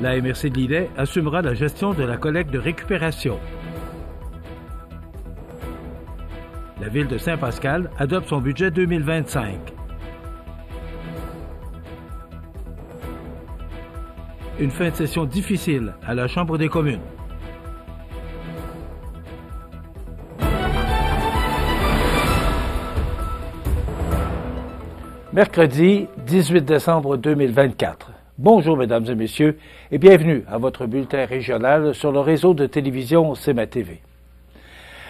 La MRC de Lillet assumera la gestion de la collecte de récupération. La ville de Saint-Pascal adopte son budget 2025. Une fin de session difficile à la Chambre des communes. Mercredi 18 décembre 2024. Bonjour mesdames et messieurs et bienvenue à votre bulletin régional sur le réseau de télévision CMA TV.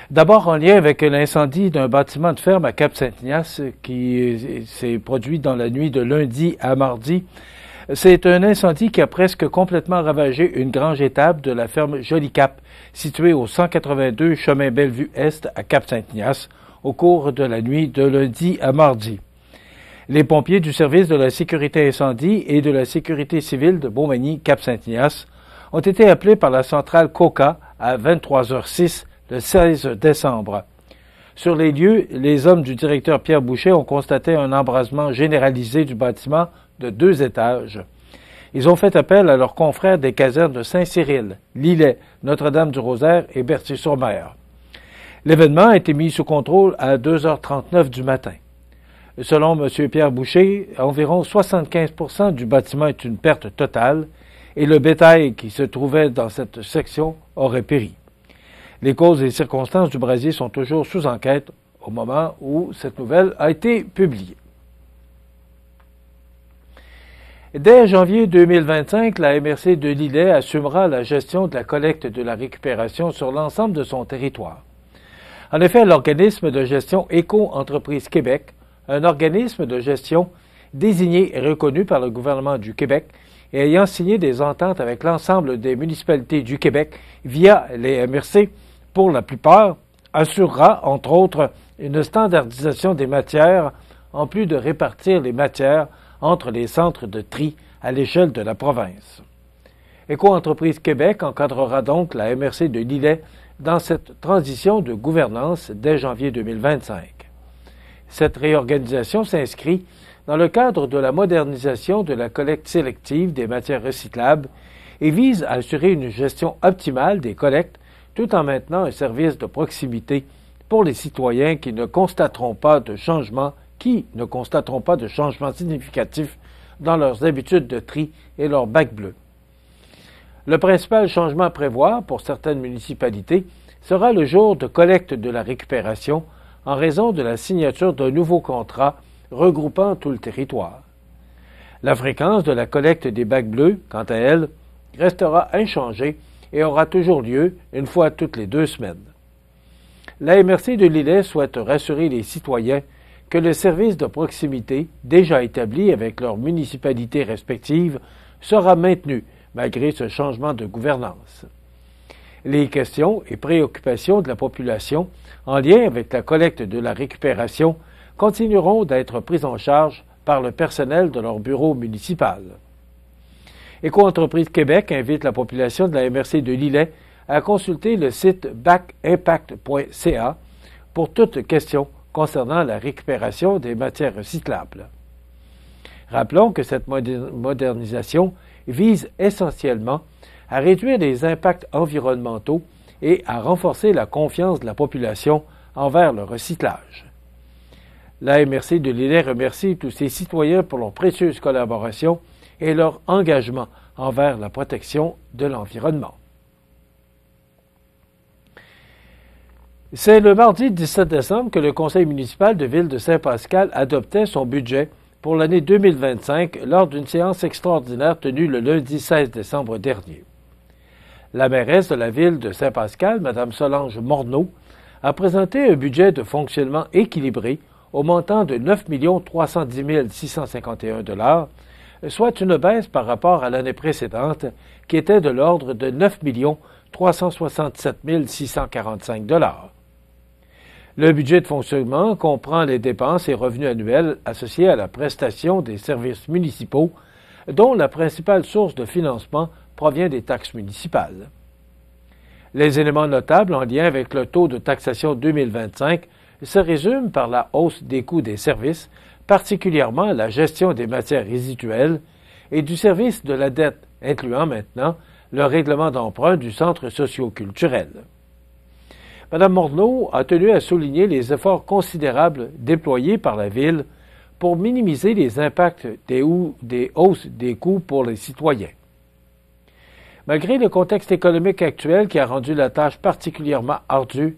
D'abord en lien avec l'incendie d'un bâtiment de ferme à Cap-Saint-Ignace qui s'est produit dans la nuit de lundi à mardi. C'est un incendie qui a presque complètement ravagé une grange étable de la ferme Joli-Cap, située au 182 chemin Bellevue-Est à Cap-Saint-Ignace, au cours de la nuit de lundi à mardi. Les pompiers du service de la sécurité incendie et de la sécurité civile de Beaumagny-Cap-Saint-Ignace ont été appelés par la centrale COCA à 23h06 le 16 décembre. Sur les lieux, les hommes du directeur Pierre Boucher ont constaté un embrasement généralisé du bâtiment de 2 étages. Ils ont fait appel à leurs confrères des casernes de Saint-Cyril, Lillet, Notre-Dame-du-Rosaire et Berthier-sur-Mer. L'événement a été mis sous contrôle à 2h39 du matin. Selon M. Pierre Boucher, environ 75% du bâtiment est une perte totale et le bétail qui se trouvait dans cette section aurait péri. Les causes et circonstances du brasier sont toujours sous enquête au moment où cette nouvelle a été publiée. Dès janvier 2025, la MRC de Lillet assumera la gestion de la collecte de la récupération sur l'ensemble de son territoire. En effet, l'organisme de gestion Éco-Entreprise Québec, un organisme de gestion désigné et reconnu par le gouvernement du Québec et ayant signé des ententes avec l'ensemble des municipalités du Québec via les MRC, pour la plupart, assurera, entre autres, une standardisation des matières, en plus de répartir les matières entre les centres de tri à l'échelle de la province. Éco-Entreprise Québec encadrera donc la MRC de Lillet dans cette transition de gouvernance dès janvier 2025. Cette réorganisation s'inscrit dans le cadre de la modernisation de la collecte sélective des matières recyclables et vise à assurer une gestion optimale des collectes tout en maintenant un service de proximité pour les citoyens qui ne constateront pas de changement significatifs dans leurs habitudes de tri et leur bac bleu. Le principal changement à prévoir pour certaines municipalités sera le jour de collecte de la récupération en raison de la signature d'un nouveau contrat regroupant tout le territoire. La fréquence de la collecte des bacs bleus, quant à elle, restera inchangée et aura toujours lieu une fois toutes les 2 semaines. La MRC de Lillet souhaite rassurer les citoyens que le service de proximité, déjà établi avec leurs municipalités respectives, sera maintenu malgré ce changement de gouvernance. Les questions et préoccupations de la population en lien avec la collecte de la récupération continueront d'être prises en charge par le personnel de leur bureau municipal. Éco-Entreprise Québec invite la population de la MRC de Lillet à consulter le site bacimpact.ca pour toute question concernant la récupération des matières recyclables. Rappelons que cette modernisation vise essentiellement à réduire les impacts environnementaux et à renforcer la confiance de la population envers le recyclage. La MRC de Lillet remercie tous ses citoyens pour leur précieuse collaboration et leur engagement envers la protection de l'environnement. C'est le mardi 17 décembre que le conseil municipal de ville de Saint-Pascal adoptait son budget pour l'année 2025 lors d'une séance extraordinaire tenue le lundi 16 décembre dernier. La mairesse de la ville de Saint-Pascal, Mme Solange Morneau, a présenté un budget de fonctionnement équilibré au montant de 9 310 651 $, soit une baisse par rapport à l'année précédente qui était de l'ordre de 9 367 645 $. Le budget de fonctionnement comprend les dépenses et revenus annuels associés à la prestation des services municipaux, dont la principale source de financement provient des taxes municipales. Les éléments notables en lien avec le taux de taxation 2025 se résument par la hausse des coûts des services, particulièrement la gestion des matières résiduelles et du service de la dette incluant maintenant le règlement d'emprunt du centre socio-culturel. Mme Morneau a tenu à souligner les efforts considérables déployés par la Ville pour minimiser les impacts des hausses des coûts pour les citoyens. Malgré le contexte économique actuel qui a rendu la tâche particulièrement ardue,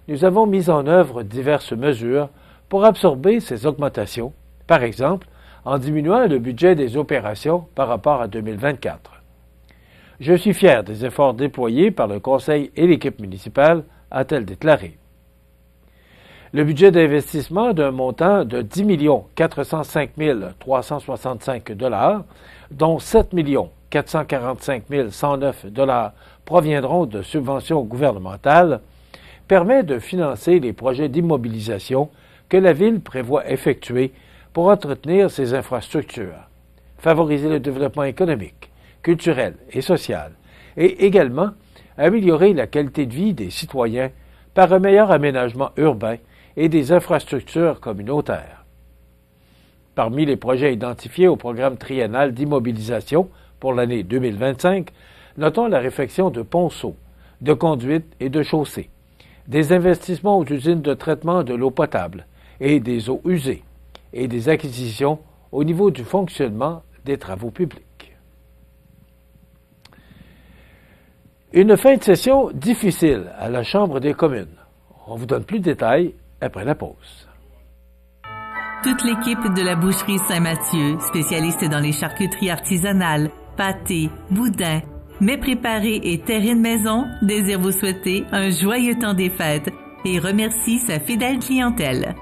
nous avons mis en œuvre diverses mesures pour absorber ces augmentations, par exemple en diminuant le budget des opérations par rapport à 2024. Je suis fier des efforts déployés par le Conseil et l'équipe municipale, a-t-elle déclaré. Le budget d'investissement d'un montant de 10 405 365 $, dont 7 445 109 $ proviendront de subventions gouvernementales, permet de financer les projets d'immobilisation que la Ville prévoit effectuer pour entretenir ses infrastructures, favoriser le développement économique, culturel et social, et également améliorer la qualité de vie des citoyens par un meilleur aménagement urbain et des infrastructures communautaires. Parmi les projets identifiés au programme triennal d'immobilisation pour l'année 2025, notons la réfection de ponceaux, de conduites et de chaussées, des investissements aux usines de traitement de l'eau potable et des eaux usées, et des acquisitions au niveau du fonctionnement des travaux publics. Une fin de session difficile à la Chambre des communes. On vous donne plus de détails après la pause. Toute l'équipe de la Boucherie Saint-Mathieu, spécialiste dans les charcuteries artisanales, pâtés, boudins, mets préparés et terrines maison, désire vous souhaiter un joyeux temps des fêtes et remercie sa fidèle clientèle.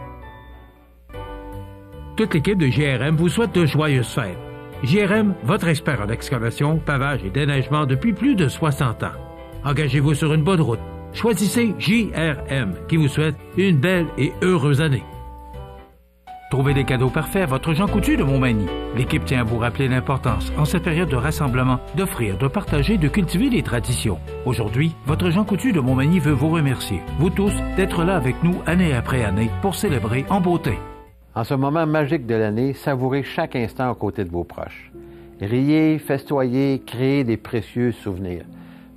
Toute l'équipe de JRM vous souhaite de joyeuses fêtes. JRM, votre expert en excavation, pavage et déneigement depuis plus de 60 ans. Engagez-vous sur une bonne route. Choisissez JRM, qui vous souhaite une belle et heureuse année. Trouvez des cadeaux parfaits à votre Jean Coutu de Montmagny. L'équipe tient à vous rappeler l'importance, en cette période de rassemblement, d'offrir, de partager, de cultiver les traditions. Aujourd'hui, votre Jean Coutu de Montmagny veut vous remercier, vous tous, d'être là avec nous année après année pour célébrer en beauté. En ce moment magique de l'année, savourez chaque instant aux côtés de vos proches. Riez, festoyez, créez des précieux souvenirs.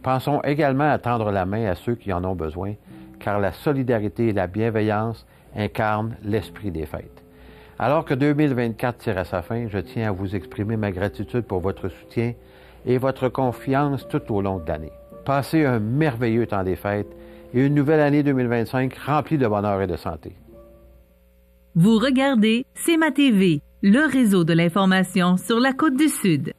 Pensons également à tendre la main à ceux qui en ont besoin, car la solidarité et la bienveillance incarnent l'esprit des fêtes. Alors que 2024 tire à sa fin, je tiens à vous exprimer ma gratitude pour votre soutien et votre confiance tout au long de l'année. Passez un merveilleux temps des fêtes et une nouvelle année 2025 remplie de bonheur et de santé. Vous regardez CMA TV, le réseau de l'information sur la Côte-du-Sud.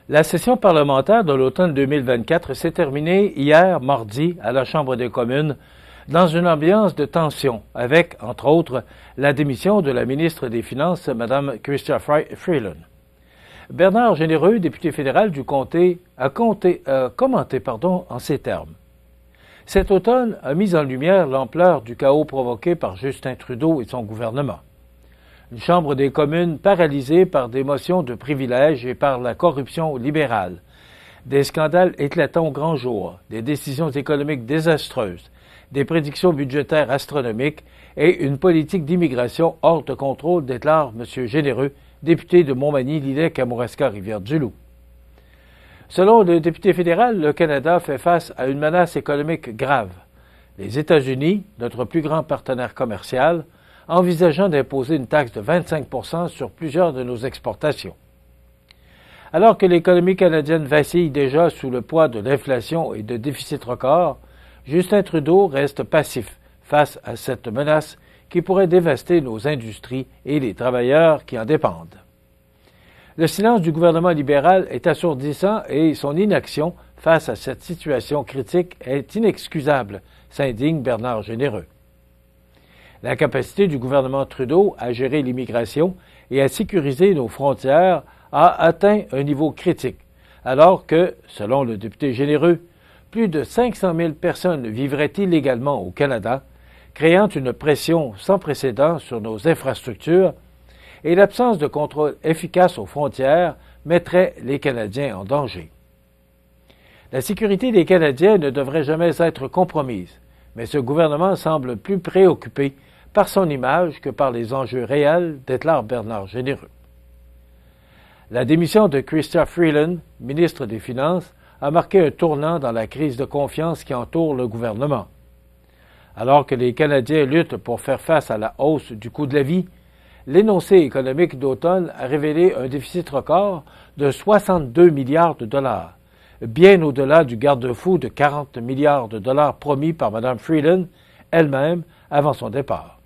La session parlementaire de l'automne 2024 s'est terminée hier, mardi, à la Chambre des communes, dans une ambiance de tension, avec, entre autres, la démission de la ministre des Finances, Mme Chrystia Freeland. Bernard Généreux, député fédéral du comté, a commenté en ces termes. Cet automne a mis en lumière l'ampleur du chaos provoqué par Justin Trudeau et son gouvernement. Une Chambre des communes paralysée par des motions de privilèges et par la corruption libérale, des scandales éclatants au grand jour, des décisions économiques désastreuses, des prédictions budgétaires astronomiques et une politique d'immigration hors de contrôle, déclare M. Généreux, député de Montmagny, Lilley, Kamouraska, Rivière-du-Loup. Selon le député fédéral, le Canada fait face à une menace économique grave. Les États-Unis, notre plus grand partenaire commercial, envisageant d'imposer une taxe de 25 % sur plusieurs de nos exportations. Alors que l'économie canadienne vacille déjà sous le poids de l'inflation et de déficits records, Justin Trudeau reste passif face à cette menace qui pourrait dévaster nos industries et les travailleurs qui en dépendent. Le silence du gouvernement libéral est assourdissant et son inaction face à cette situation critique est inexcusable, s'indigne Bernard Généreux. L'incapacité du gouvernement Trudeau à gérer l'immigration et à sécuriser nos frontières a atteint un niveau critique, alors que, selon le député Généreux, plus de 500 000 personnes vivraient illégalement au Canada, créant une pression sans précédent sur nos infrastructures, et l'absence de contrôle efficace aux frontières mettrait les Canadiens en danger. La sécurité des Canadiens ne devrait jamais être compromise, mais ce gouvernement semble plus préoccupé par son image que par les enjeux réels, déclare Bernard Généreux. La démission de Chrystia Freeland, ministre des Finances, a marqué un tournant dans la crise de confiance qui entoure le gouvernement. Alors que les Canadiens luttent pour faire face à la hausse du coût de la vie, l'énoncé économique d'automne a révélé un déficit record de 62 milliards de dollars, bien au-delà du garde-fou de 40 milliards de dollars promis par Mme Freeland elle-même avant son départ.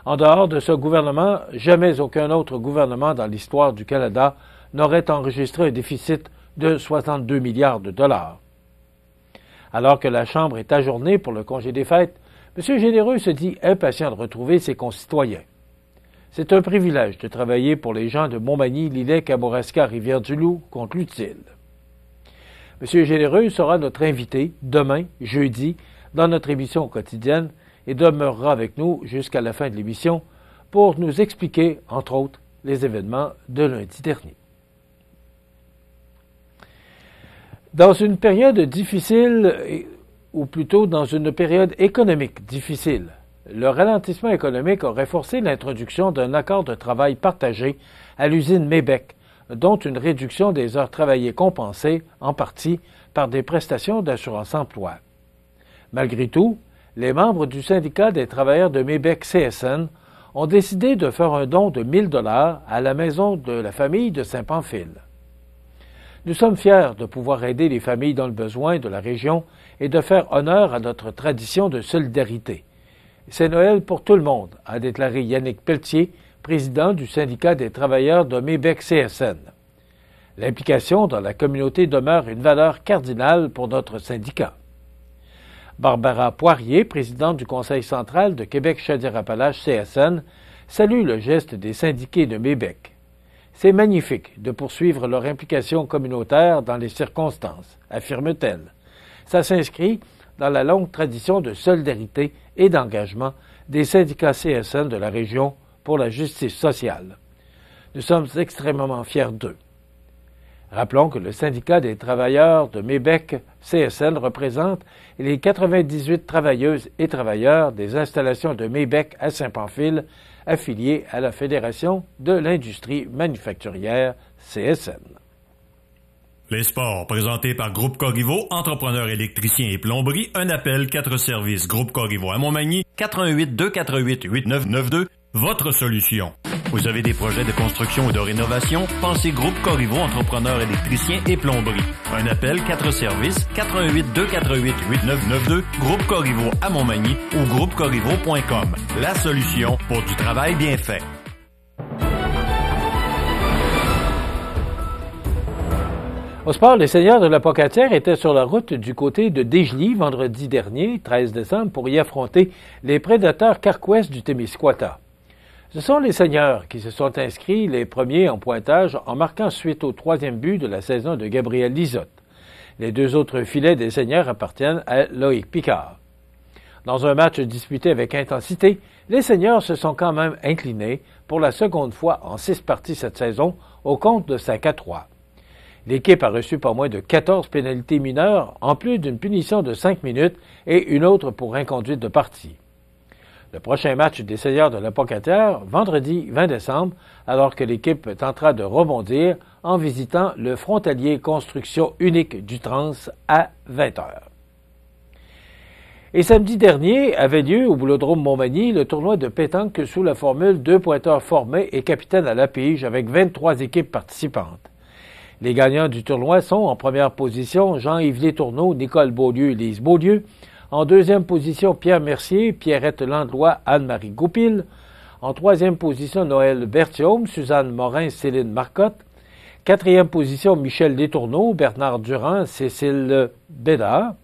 En dehors de ce gouvernement, jamais aucun autre gouvernement dans l'histoire du Canada n'aurait enregistré un déficit de 62 milliards de dollars. Alors que la Chambre est ajournée pour le congé des fêtes, M. Généreux se dit impatient de retrouver ses concitoyens. C'est un privilège de travailler pour les gens de Montmagny, Lilley, Kamouraska, Rivière-du-Loup, conclut-il. M. Généreux sera notre invité demain, jeudi, dans notre émission quotidienne et demeurera avec nous jusqu'à la fin de l'émission pour nous expliquer, entre autres, les événements de lundi dernier. Dans une période difficile, ou plutôt dans une période économique difficile, le ralentissement économique aurait forcé l'introduction d'un accord de travail partagé à l'usine Mébec, dont une réduction des heures travaillées compensée, en partie, par des prestations d'assurance-emploi. Malgré tout, les membres du syndicat des travailleurs de Mébec CSN ont décidé de faire un don de 1 000 $ à la maison de la famille de Saint-Pamphile. Nous sommes fiers de pouvoir aider les familles dans le besoin de la région et de faire honneur à notre tradition de solidarité. C'est Noël pour tout le monde, a déclaré Yannick Pelletier, président du syndicat des travailleurs de Mébec CSN. L'implication dans la communauté demeure une valeur cardinale pour notre syndicat. Barbara Poirier, présidente du Conseil central de Québec-Chaudière-Appalaches CSN, salue le geste des syndiqués de Mébec. C'est magnifique de poursuivre leur implication communautaire dans les circonstances, affirme-t-elle. Ça s'inscrit dans la longue tradition de solidarité et d'engagement des syndicats CSN de la région pour la justice sociale. Nous sommes extrêmement fiers d'eux. Rappelons que le syndicat des travailleurs de Mébec CSN représente les 98 travailleuses et travailleurs des installations de Mébec à Saint-Pamphile, affiliés à la Fédération de l'industrie manufacturière CSN. Les sports, présentés par Groupe Corriveau, entrepreneurs électriciens et plomberie, un appel, 4 services. Groupe Corriveau à Montmagny, 418-248-8992, votre solution. Vous avez des projets de construction ou de rénovation? Pensez Groupe Corriveau, entrepreneurs électriciens et plomberie. Un appel, 4 services, 418-248-8992, Groupe Corriveau à Montmagny ou groupecorriveau.com. La solution pour du travail bien fait. Au sport, les Seigneurs de la Pocatière étaient sur la route du côté de Desjely vendredi dernier, 13 décembre, pour y affronter les prédateurs Carquois du Témiscouata. Ce sont les Seigneurs qui se sont inscrits les premiers en pointage en marquant suite au 3e but de la saison de Gabriel Lizotte. Les 2 autres filets des Seigneurs appartiennent à Loïc Picard. Dans un match disputé avec intensité, les Seigneurs se sont quand même inclinés pour la seconde fois en 6 parties cette saison au compte de 5-3. L'équipe a reçu pas moins de 14 pénalités mineures, en plus d'une punition de 5 minutes et une autre pour inconduite de partie. Le prochain match des Seigneurs de la Pocatière, vendredi 20 décembre, alors que l'équipe tentera de rebondir en visitant le frontalier Construction Unique du Trans à 20h. Et samedi dernier avait lieu au Boulodrome Montmagny le tournoi de pétanque sous la formule 2 pointeurs formés et capitaines à la pige avec 23 équipes participantes. Les gagnants du tournoi sont en première position Jean-Yves Létourneau, Nicole Beaulieu et Lise Beaulieu. En deuxième position, Pierre Mercier, Pierrette Landlois, Anne-Marie Goupil. En troisième position, Noël Berthiaume, Suzanne Morin, Céline Marcotte. Quatrième position, Michel Létourneau, Bernard Durand, Cécile Bédard.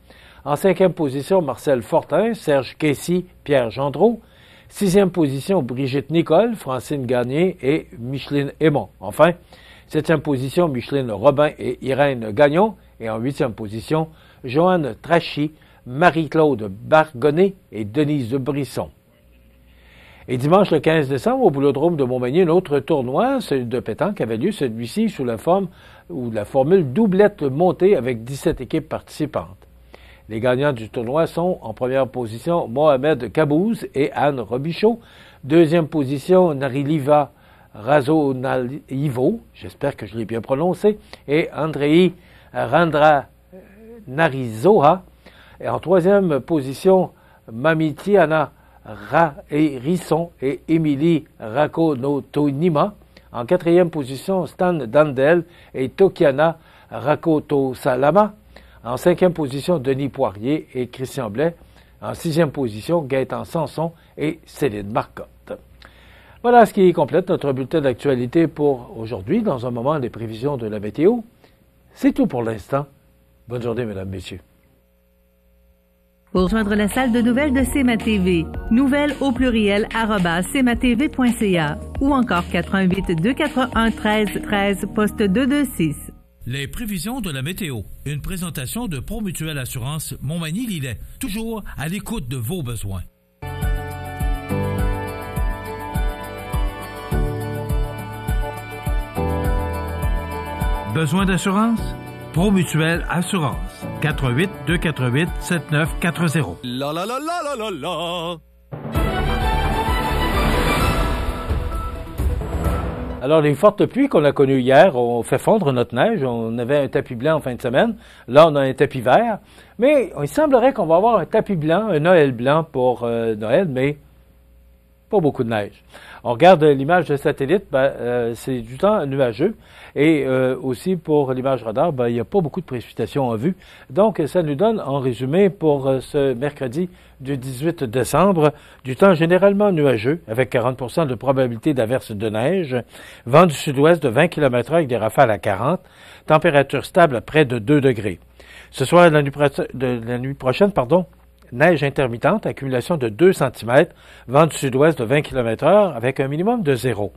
En cinquième position, Marcel Fortin, Serge Kessy, Pierre Gendreau. Sixième position, Brigitte Nicole, Francine Gagné et Micheline Aymon. Enfin, septième position, Micheline Robin et Irène Gagnon. Et en huitième position, Joanne Trachy, Marie-Claude Bargonnet et Denise de Brisson. Et dimanche le 15 décembre, au Boulodrome de Montmagny, un autre tournoi, celui de pétanque, avait lieu, celui-ci sous la forme ou la formule doublette montée avec 17 équipes participantes. Les gagnants du tournoi sont en première position Mohamed Kabouze et Anne Robichaud, deuxième position Nariliva Razonalivo, j'espère que je l'ai bien prononcé, et Andrei Randranarizoha. Et en troisième position, Mamitiana Risson et Émilie Rakonotonima. En quatrième position, Stan Dandel et Tokiana Rakotosalama. En cinquième position, Denis Poirier et Christian Blais. En sixième position, Gaëtan Sanson et Céline Marcotte. Voilà ce qui complète notre bulletin d'actualité pour aujourd'hui. Dans un moment, les prévisions de la météo. C'est tout pour l'instant. Bonne journée, mesdames, messieurs. Pour rejoindre la salle de nouvelles de CMA TV, nouvelles au pluriel @cmatv.ca ou encore 88 241 13 13 poste 226. Les prévisions de la météo. Une présentation de Promutuelle Assurance Montmagny-Lillet. Toujours à l'écoute de vos besoins. Besoin d'assurance? Promutuelle Assurance. 88 248 7940. La la la la la la la. Alors, les fortes pluies qu'on a connues hier ont fait fondre notre neige. On avait un tapis blanc en fin de semaine. Là, on a un tapis vert. Mais il semblerait qu'on va avoir un tapis blanc, un Noël blanc pour Noël, mais pas beaucoup de neige. On regarde l'image de satellite, c'est du temps nuageux. Et aussi pour l'image radar, il n'y a pas beaucoup de précipitations en vue. Donc, ça nous donne, en résumé, pour ce mercredi du 18 décembre, du temps généralement nuageux, avec 40 de probabilité d'averse de neige, vent du sud-ouest de 20 km/h avec des rafales à 40, température stable à près de 2 degrés. Ce soir, la nuit prochaine, neige intermittente, accumulation de 2 cm, vent du sud-ouest de 20 km/h avec un minimum de 0.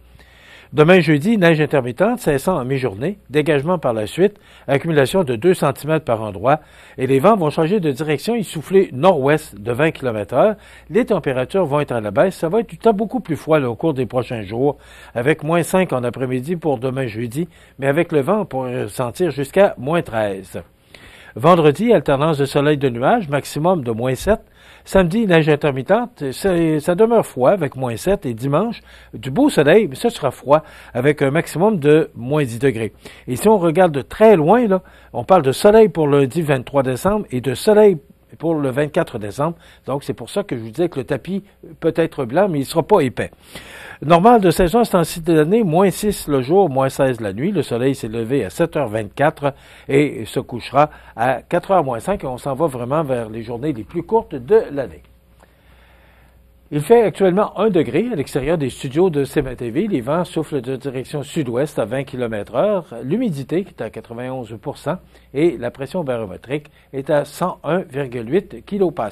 Demain jeudi, neige intermittente, cessant en mi-journée, dégagement par la suite, accumulation de 2 cm par endroit, et les vents vont changer de direction et souffler nord-ouest de 20 km/h. Les températures vont être à la baisse. Ça va être du temps beaucoup plus froid au cours des prochains jours, avec moins 5 en après-midi pour demain jeudi, mais avec le vent, on pourrait sentir jusqu'à moins 13. Vendredi, alternance de soleil de nuages, maximum de moins 7. Samedi, neige intermittente, ça demeure froid avec moins 7. Et dimanche, du beau soleil, mais ça sera froid avec un maximum de moins 10 degrés. Et si on regarde de très loin, là, on parle de soleil pour le lundi 23 décembre et de soleil pour le 24 décembre. Donc, c'est pour ça que je vous disais que le tapis peut être blanc, mais il ne sera pas épais. Normal de saison, c'est en site de l'année, moins 6 le jour, moins 16 la nuit. Le soleil s'est levé à 7h24 et se couchera à 4h moins 5. Et on s'en va vraiment vers les journées les plus courtes de l'année. Il fait actuellement 1 degré à l'extérieur des studios de CMA TV. Les vents soufflent de direction sud-ouest à 20 km/h. L'humidité qui est à 91 % et la pression barométrique est à 101,8 kPa.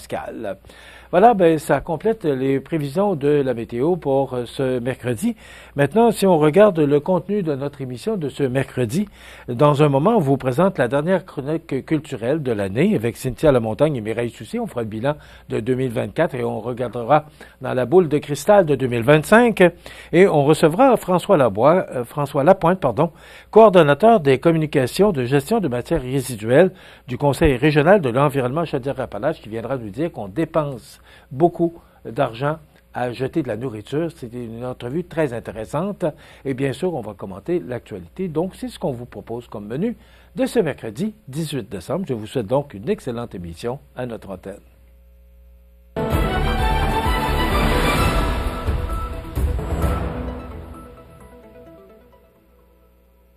Voilà, ça complète les prévisions de la météo pour ce mercredi. Maintenant, si on regarde le contenu de notre émission de ce mercredi, dans un moment, on vous présente la dernière chronique culturelle de l'année avec Cynthia Lamontagne et Mireille Soucy. On fera le bilan de 2024 et on regardera dans la boule de cristal de 2025. Et on recevra François Lapointe, coordonnateur des communications de gestion de matières résiduelles du Conseil régional de l'environnement Chaudière-Appalaches, qui viendra nous dire qu'on dépense beaucoup d'argent à jeter de la nourriture. C'est une entrevue très intéressante et bien sûr, on va commenter l'actualité. Donc, c'est ce qu'on vous propose comme menu de ce mercredi 18 décembre. Je vous souhaite donc une excellente émission à notre antenne.